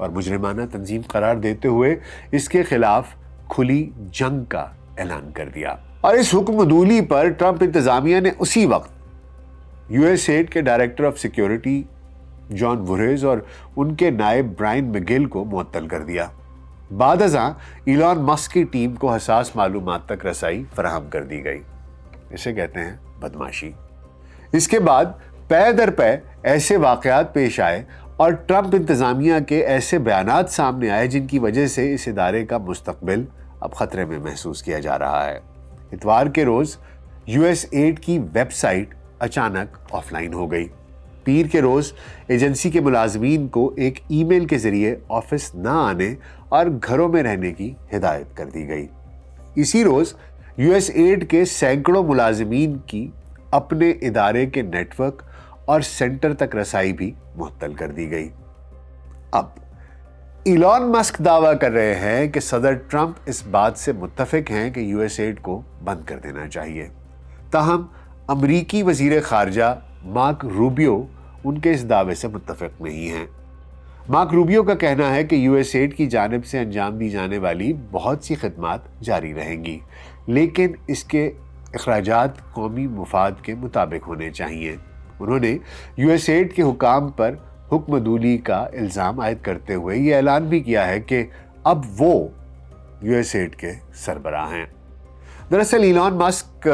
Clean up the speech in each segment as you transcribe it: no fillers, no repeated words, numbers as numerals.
اور مجرمانہ تنظیم قرار دیتے ہوئے اس کے خلاف کھلی جنگ کا اعلان کر دیا۔ اور اس حکم عدولی پر ٹرمپ انتظامیہ نے اسی وقت یو ایس ایڈ کے ڈائریکٹر آف سیکیورٹی جان وریز اور ان کے نائب برائن مگل کو معطل کر دیا۔ بعد ازاں ایلان مسک کی ٹیم کو حساس معلومات تک رسائی فراہم کر دی گئی۔ اسے کہتے ہیں بدمعاشی۔ اس کے بعد پے در پے ایسے واقعات پیش آئے اور ٹرمپ انتظامیہ کے ایسے بیانات سامنے آئے جن کی وجہ سے اس ادارے کا مستقبل اب خطرے میں محسوس کیا جا رہا ہے۔ اتوار کے روز یو ایس ایڈ کی ویب سائٹ اچانک آف لائن ہو گئی۔ پیر کے روز ایجنسی کے ملازمین کو ایک ای میل کے ذریعے آفس نہ آنے اور گھروں میں رہنے کی ہدایت کر دی گئی۔ اسی روز یو ایس ایڈ کے سینکڑوں ملازمین کی اپنے ادارے کے نیٹ ورک اور سینٹر تک رسائی بھی معطل کر دی گئی۔ اب ایلان مسک دعویٰ کر رہے ہیں کہ صدر ٹرمپ اس بات سے متفق ہیں کہ یو ایس ایڈ کو بند کر دینا چاہیے، تاہم امریکی وزیر خارجہ مارک روبیو ان کے اس دعوے سے متفق نہیں ہیں۔ مارک روبیو کا کہنا ہے کہ یو ایس ایڈ کی جانب سے انجام دی جانے والی بہت سی خدمات جاری رہیں گی، لیکن اس کے اخراجات قومی مفاد کے مطابق ہونے چاہیے۔ انہوں نے یو ایس ایڈ کے حکام پر حکم عدولی کا الزام عائد کرتے ہوئے یہ اعلان بھی کیا ہے کہ اب وہ یو ایس ایڈ کے سربراہ ہیں۔ دراصل ایلان مسک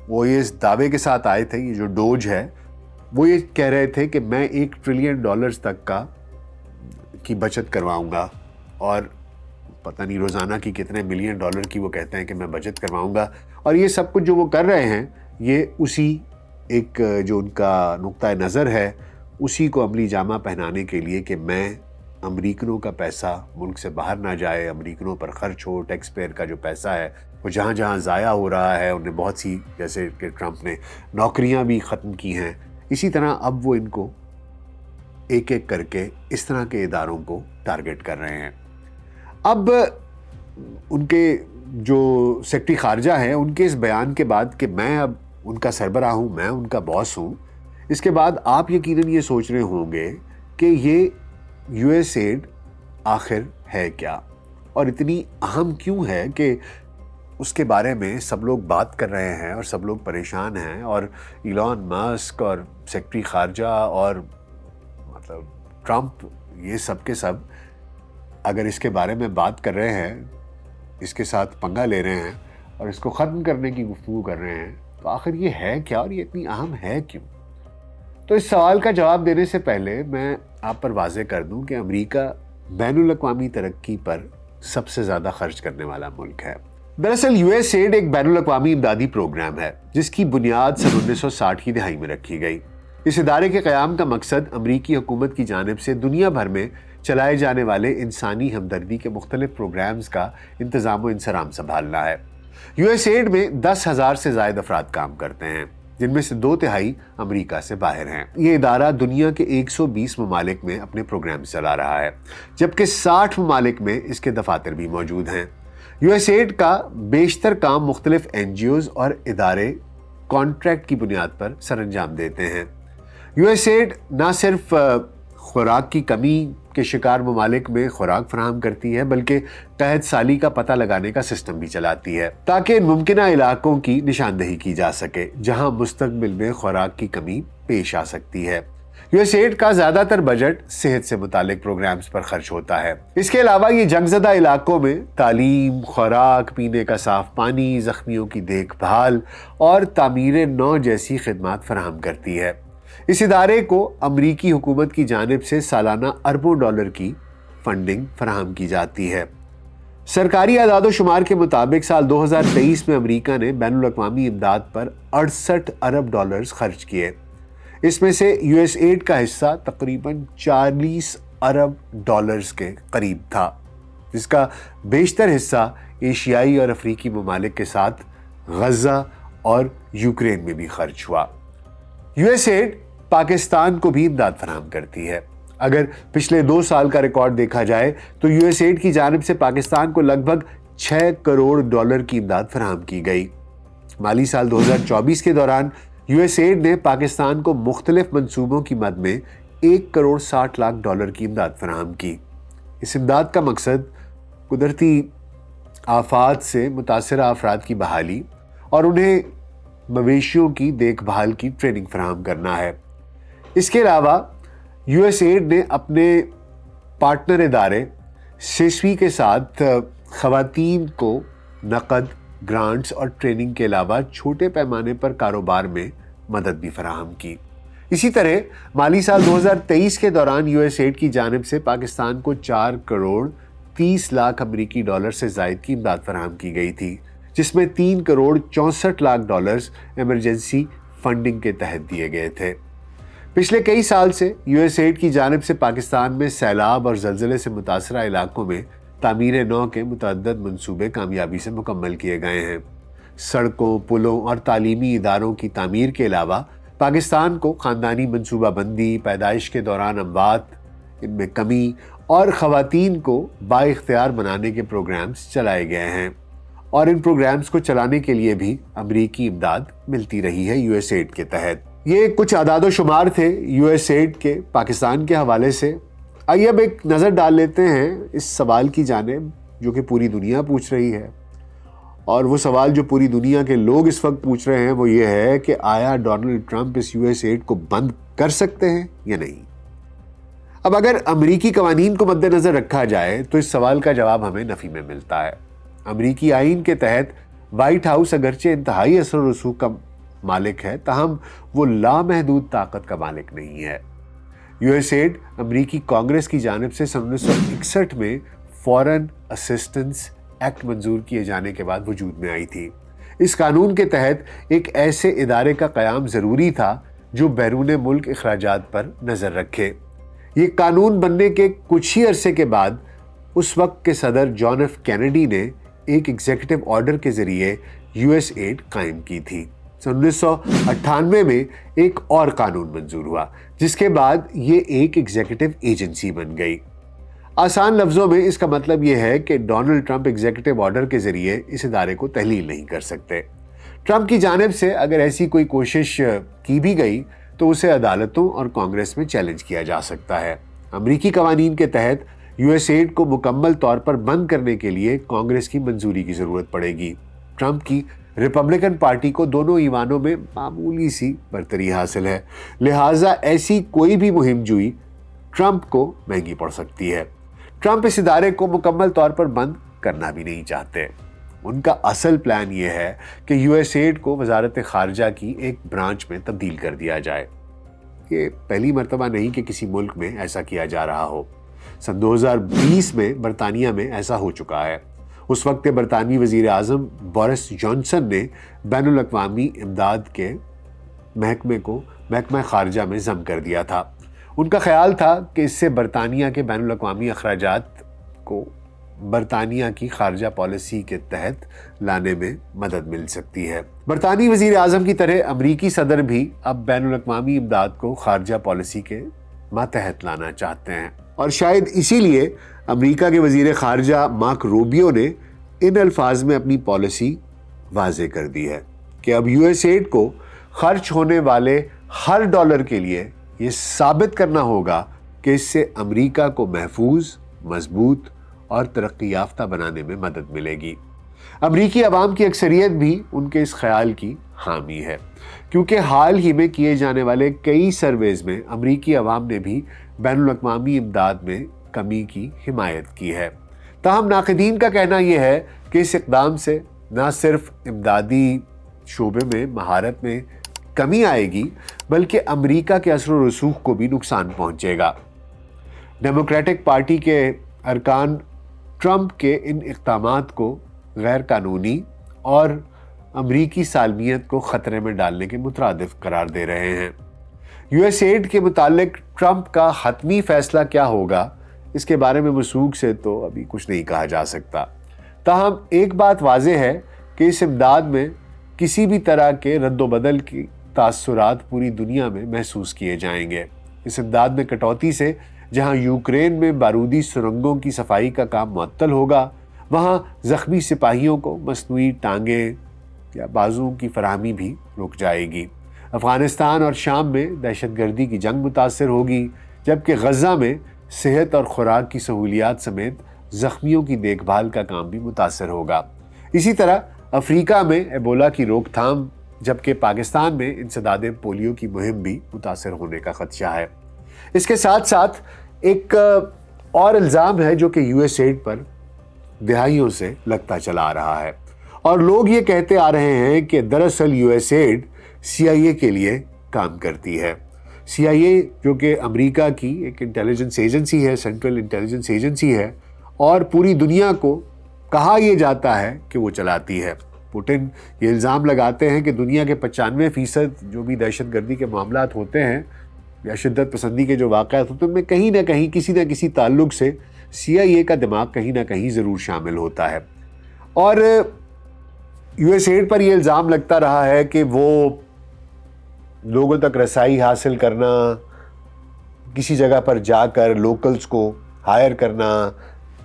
وہ یہ اس دعوے کے ساتھ آئے تھے، یہ جو ڈوج ہے وہ یہ کہہ رہے تھے کہ میں $1 ٹریلین تک کی بچت کرواؤں گا، اور پتہ نہیں روزانہ کی کتنے $1 ملین کی وہ کہتے ہیں کہ میں بچت کرواؤں گا، اور یہ سب کچھ جو وہ کر رہے ہیں یہ اسی ایک جو ان کا نقطہ نظر ہے اسی کو عملی جامہ پہنانے کے لیے کہ میں امریکنوں کا پیسہ ملک سے باہر نہ جائے، امریکنوں پر خرچ ہو، ٹیکس پیئر کا جو پیسہ ہے وہ جہاں جہاں ضائع ہو رہا ہے، انہیں بہت سی جیسے کہ ٹرمپ نے نوکریاں بھی ختم کی ہیں، اسی طرح اب وہ ان کو ایک ایک کر کے اس طرح کے اداروں کو ٹارگٹ کر رہے ہیں۔ اب ان کے جو سیکرٹری خارجہ ہیں ان کے اس بیان کے بعد کہ میں اب ان کا سربراہ ہوں، میں ان کا باس ہوں، اس کے بعد آپ یقیناً یہ سوچ رہے ہوں گے کہ یہ یو ایس ایڈ آخر ہے کیا اور اتنی اہم کیوں ہے کہ اس کے بارے میں سب لوگ بات کر رہے ہیں اور سب لوگ پریشان ہیں، اور ایلان مسک اور سیکرٹری خارجہ اور مطلب ٹرمپ یہ سب کے سب اگر اس کے بارے میں بات کر رہے ہیں، اس کے ساتھ پنگا لے رہے ہیں اور اس کو ختم کرنے کی گفتگو کر رہے ہیں، تو آخر یہ ہے کیا اور یہ اتنی اہم ہے کیوں؟ تو اس سوال کا جواب دینے سے پہلے میں آپ پر واضح کر دوں کہ امریکہ بین الاقوامی ترقی پر سب سے زیادہ خرچ کرنے والا ملک ہے۔ دراصل یو ایس ایڈ ایک بین الاقوامی امدادی پروگرام ہے جس کی بنیاد سن 1960 کی دہائی میں رکھی گئی۔ اس ادارے کے قیام کا مقصد امریکی حکومت کی جانب سے دنیا بھر میں چلائے جانے والے انسانی ہمدردی کے مختلف پروگرامز کا انتظام و انصرام سنبھالنا ہے۔ یو ایس ایڈ میں 10,000 سے زائد افراد کام کرتے ہیں، جن میں سے 2/3 امریکہ سے باہر ہیں۔ یہ ادارہ دنیا کے 120 ممالک میں اپنے پروگرام چلا رہا ہے، جبکہ 60 ممالک میں اس کے دفاتر بھی موجود ہیں۔ یو ایس ایڈ کا بیشتر کام مختلف این جی اوز اور ادارے کانٹریکٹ کی بنیاد پر سر انجام دیتے ہیں۔ یو ایس ایڈ نہ صرف خوراک کی کمی کے شکار ممالک میں خوراک فراہم کرتی ہے بلکہ قحط سالی کا پتہ لگانے کا سسٹم بھی چلاتی ہے تاکہ ان ممکنہ علاقوں کی نشاندہی کی جا سکے جہاں مستقبل میں خوراک کی کمی پیش آ سکتی ہے۔ یو ایس ایڈ کا زیادہ تر بجٹ صحت سے متعلق پروگرامز پر خرچ ہوتا ہے۔ اس کے علاوہ یہ جنگ زدہ علاقوں میں تعلیم، خوراک، پینے کا صاف پانی، زخمیوں کی دیکھ بھال اور تعمیر نو جیسی خدمات فراہم کرتی ہے۔ اس ادارے کو امریکی حکومت کی جانب سے سالانہ اربوں ڈالر کی فنڈنگ فراہم کی جاتی ہے۔ سرکاری اعداد و شمار کے مطابق سال 2023 میں امریکہ نے بین الاقوامی امداد پر 68 ارب ڈالرز خرچ کیے۔ اس میں سے یو ایس ایڈ کا حصہ تقریباً 40 ارب ڈالرز کے قریب تھا، جس کا بیشتر حصہ ایشیائی اور افریقی ممالک کے ساتھ غزہ اور یوکرین میں بھی خرچ ہوا۔ یو ایس ایڈ پاکستان کو بھی امداد فراہم کرتی ہے۔ اگر پچھلے 2 سال کا ریکارڈ دیکھا جائے تو یو ایس ایڈ کی جانب سے پاکستان کو لگ بھگ 6 کروڑ ڈالر کی امداد فراہم کی گئی۔ مالی سال 2024 کے دوران یو ایس ایڈ نے پاکستان کو مختلف منصوبوں کی مد میں $1.60 کی امداد فراہم کی۔ اس امداد کا مقصد قدرتی آفات سے متاثرہ افراد کی بحالی اور انہیں مویشیوں کی دیکھ بھال کی ٹریننگ فراہم کرنا ہے۔ اس کے علاوہ یو ایس ایڈ نے اپنے پارٹنر ادارے سیسوی کے ساتھ خواتین کو نقد، گرانٹس اور ٹریننگ کے علاوہ چھوٹے پیمانے پر کاروبار میں مدد بھی فراہم کی۔ اسی طرح مالی سال 2023 کے دوران یو ایس ایڈ کی جانب سے پاکستان کو $4.30 کروڑ سے زائد کی امداد فراہم کی گئی تھی، جس میں $3.64 ایمرجنسی فنڈنگ کے تحت دیے گئے تھے۔ پچھلے کئی سال سے یو ایس ایڈ کی جانب سے پاکستان میں سیلاب اور زلزلے سے متاثرہ علاقوں میں تعمیر نو کے متعدد منصوبے کامیابی سے مکمل کیے گئے ہیں۔ سڑکوں، پلوں اور تعلیمی اداروں کی تعمیر کے علاوہ پاکستان کو خاندانی منصوبہ بندی، پیدائش کے دوران اموات ان میں کمی اور خواتین کو بااختیار بنانے کے پروگرامز چلائے گئے ہیں، اور ان پروگرامز کو چلانے کے لیے بھی امریکی امداد ملتی رہی ہے یو ایس ایڈ کے تحت۔ یہ کچھ اعداد و شمار تھے یو ایس ایڈ کے پاکستان کے حوالے سے۔ آئیے اب ایک نظر ڈال لیتے ہیں اس سوال کی جانب جو کہ پوری دنیا پوچھ رہی ہے، اور وہ سوال جو پوری دنیا کے لوگ اس وقت پوچھ رہے ہیں وہ یہ ہے کہ آیا ڈونلڈ ٹرمپ اس یو ایس ایڈ کو بند کر سکتے ہیں یا نہیں؟ اب اگر امریکی قوانین کو مد نظر رکھا جائے تو اس سوال کا جواب ہمیں نفی میں ملتا ہے۔ امریکی آئین کے تحت وائٹ ہاؤس اگرچہ انتہائی اثر و رسوخ کا مالک ہے، تاہم وہ لامحدود طاقت کا مالک نہیں ہے۔ یو ایس ایڈ امریکی کانگریس کی جانب سے 1961 میں فورن اسسٹنس ایکٹ منظور کیے جانے کے بعد وجود میں آئی تھی۔ اس قانون کے تحت ایک ایسے ادارے کا قیام ضروری تھا جو بیرون ملک اخراجات پر نظر رکھے۔ یہ قانون بننے کے کچھ ہی عرصے کے بعد اس وقت کے صدر جان ایف کینیڈی نے ایک ایگزیکٹو آرڈر کے ذریعے یو ایس ایڈ قائم کی تھی۔ 1998 میں ایک اور قانون منظور ہوا، جس کے بعد یہ ایک ایگزیکٹو ایجنسی بن گئی۔ آسان لفظوں میں اس کا مطلب یہ ہے کہ ڈونلڈ ٹرمپ ایگزیکٹو آرڈر کے ذریعے اس ادارے کو تحلیل نہیں کر سکتے۔ ٹرمپ کی جانب سے اگر ایسی کوئی کوشش کی بھی گئی تو اسے عدالتوں اور کانگریس میں چیلنج کیا جا سکتا ہے۔ امریکی قوانین کے تحت یو ایس ایڈ کو مکمل طور پر بند کرنے کے لیے کانگریس کی منظوری کی ضرورت پڑے گی۔ ٹرمپ کی ریپبلکن پارٹی کو دونوں ایوانوں میں معمولی سی برتری حاصل ہے، لہٰذا ایسی کوئی بھی مہم جوئی ٹرمپ کو مہنگی پڑ سکتی ہے۔ ٹرمپ اس ادارے کو مکمل طور پر بند کرنا بھی نہیں چاہتے۔ ان کا اصل پلان یہ ہے کہ یو ایس ایڈ کو وزارت خارجہ کی ایک برانچ میں تبدیل کر دیا جائے۔ یہ پہلی مرتبہ نہیں کہ کسی ملک میں ایسا کیا جا رہا ہو۔ سن 2020 میں برطانیہ میں ایسا ہو چکا ہے۔ اس وقت کے برطانوی وزیر اعظم بورس جانسن نے بین الاقوامی امداد کے محکمے کو محکمہ خارجہ میں ضم کر دیا تھا۔ ان کا خیال تھا کہ اس سے برطانیہ کے بین الاقوامی اخراجات کو برطانیہ کی خارجہ پالیسی کے تحت لانے میں مدد مل سکتی ہے۔ برطانوی وزیر اعظم کی طرح امریکی صدر بھی اب بین الاقوامی امداد کو خارجہ پالیسی کے ماتحت لانا چاہتے ہیں، اور شاید اسی لیے امریکہ کے وزیر خارجہ مارک روبیو نے ان الفاظ میں اپنی پالیسی واضح کر دی ہے کہ اب یو ایس ایڈ کو خرچ ہونے والے ہر ڈالر کے لیے یہ ثابت کرنا ہوگا کہ اس سے امریکہ کو محفوظ، مضبوط اور ترقی یافتہ بنانے میں مدد ملے گی۔ امریکی عوام کی اکثریت بھی ان کے اس خیال کی حامی ہے، کیونکہ حال ہی میں کیے جانے والے کئی سرویز میں امریکی عوام نے بھی بین الاقوامی امداد میں کمی کی حمایت کی ہے۔ تاہم ناقدین کا کہنا یہ ہے کہ اس اقدام سے نہ صرف امدادی شعبے میں مہارت میں کمی آئے گی، بلکہ امریکہ کے اثر و رسوخ کو بھی نقصان پہنچے گا۔ ڈیموکریٹک پارٹی کے ارکان ٹرمپ کے ان اقدامات کو غیر قانونی اور امریکی سالمیت کو خطرے میں ڈالنے کے مترادف قرار دے رہے ہیں۔ یو ایس ایڈ کے متعلق ٹرمپ کا حتمی فیصلہ کیا ہوگا، اس کے بارے میں وثوق سے تو ابھی کچھ نہیں کہا جا سکتا۔ تاہم ایک بات واضح ہے کہ اس امداد میں کسی بھی طرح کے رد و بدل کی تاثرات پوری دنیا میں محسوس کیے جائیں گے۔ اس امداد میں کٹوتی سے جہاں یوکرین میں بارودی سرنگوں کی صفائی کا کام معطل ہوگا، وہاں زخمی سپاہیوں کو مصنوعی ٹانگیں یا بازوؤں کی فراہمی بھی رک جائے گی۔ افغانستان اور شام میں دہشت گردی کی جنگ متاثر ہوگی۔ جبکہ غزہ میں صحت اور خوراک کی سہولیات سمیت زخمیوں کی دیکھ بھال کا کام بھی متاثر ہوگا۔ اسی طرح افریقہ میں ایبولا کی روک تھام، جبکہ پاکستان میں انسداد پولیو کی مہم بھی متاثر ہونے کا خدشہ ہے۔ اس کے ساتھ ساتھ ایک اور الزام ہے جو کہ یو ایس ایڈ پر دہائیوں سے لگتا چلا آ رہا ہے، اور لوگ یہ کہتے آ رہے ہیں کہ دراصل یو ایس ایڈ سی آئی اے کے لیے کام کرتی ہے۔ سی آئی اے جو کہ امریکہ کی ایک انٹیلیجنس ایجنسی ہے، سینٹرل انٹیلیجنس ایجنسی ہے، اور پوری دنیا کو کہا یہ جاتا ہے کہ وہ چلاتی ہے۔ پوٹن یہ الزام لگاتے ہیں کہ دنیا کے 95% جو بھی دہشت گردی کے معاملات ہوتے ہیں یا شدت پسندی کے جو واقعات ہوتے ہیں، ان میں کہیں نہ کہیں کسی نہ کسی تعلق سے سی آئی اے کا دماغ کہیں نہ کہیں ضرور شامل ہوتا ہے۔ اور یو ایس ایڈ پر یہ الزام لگتا رہا ہے کہ وہ لوگوں تک رسائی حاصل کرنا، کسی جگہ پر جا کر لوکلز کو ہائر کرنا،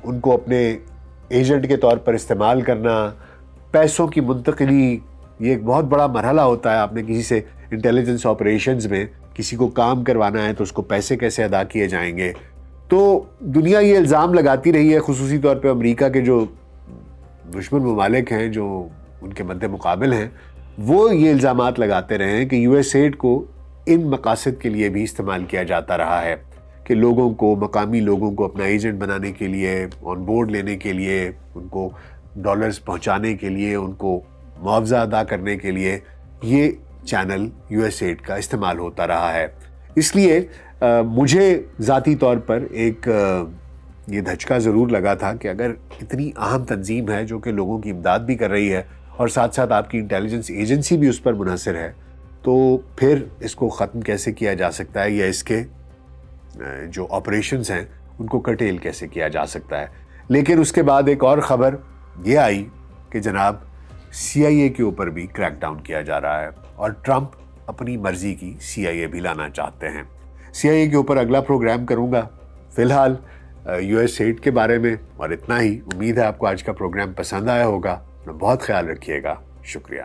ان کو اپنے ایجنٹ کے طور پر استعمال کرنا، پیسوں کی منتقلی، یہ ایک بہت بڑا مرحلہ ہوتا ہے۔ آپ نے کسی سے انٹیلیجنس آپریشنز میں کسی کو کام کروانا ہے تو اس کو پیسے کیسے ادا کیے جائیں گے۔ تو دنیا یہ الزام لگاتی رہی ہے، خصوصی طور پہ امریکہ کے جو دشمن ممالک ہیں جو ان کے مد مقابل ہیں، وہ یہ الزامات لگاتے رہے ہیں کہ یو ایس ایڈ کو ان مقاصد کے لیے بھی استعمال کیا جاتا رہا ہے کہ لوگوں کو، مقامی لوگوں کو اپنا ایجنٹ بنانے کے لیے، آن بورڈ لینے کے لیے، ان کو ڈالرز پہنچانے کے لیے، ان کو معاوضہ ادا کرنے کے لیے یہ چینل یو ایس ایڈ کا استعمال ہوتا رہا ہے۔ اس لیے مجھے ذاتی طور پر ایک یہ دھچکا ضرور لگا تھا کہ اگر اتنی اہم تنظیم ہے جو کہ لوگوں کی امداد بھی کر رہی ہے اور ساتھ ساتھ آپ کی انٹیلیجنس ایجنسی بھی اس پر منحصر ہے، تو پھر اس کو ختم کیسے کیا جا سکتا ہے، یا اس کے جو آپریشنز ہیں ان کو کرٹیل کیسے کیا جا سکتا ہے۔ لیکن اس کے بعد ایک اور خبر یہ آئی کہ جناب سی آئی اے کے اوپر بھی کریک ڈاؤن کیا جا رہا ہے، اور ٹرمپ اپنی مرضی کی سی آئی اے بھی لانا چاہتے ہیں۔ سی آئی اے کے اوپر اگلا پروگرام کروں گا، فی الحال یو ایس ایڈ کے بارے میں اور اتنا ہی۔ امید ہے آپ کو آج کا پروگرام پسند آیا ہوگا۔ بہت خیال رکھیے گا، شکریہ۔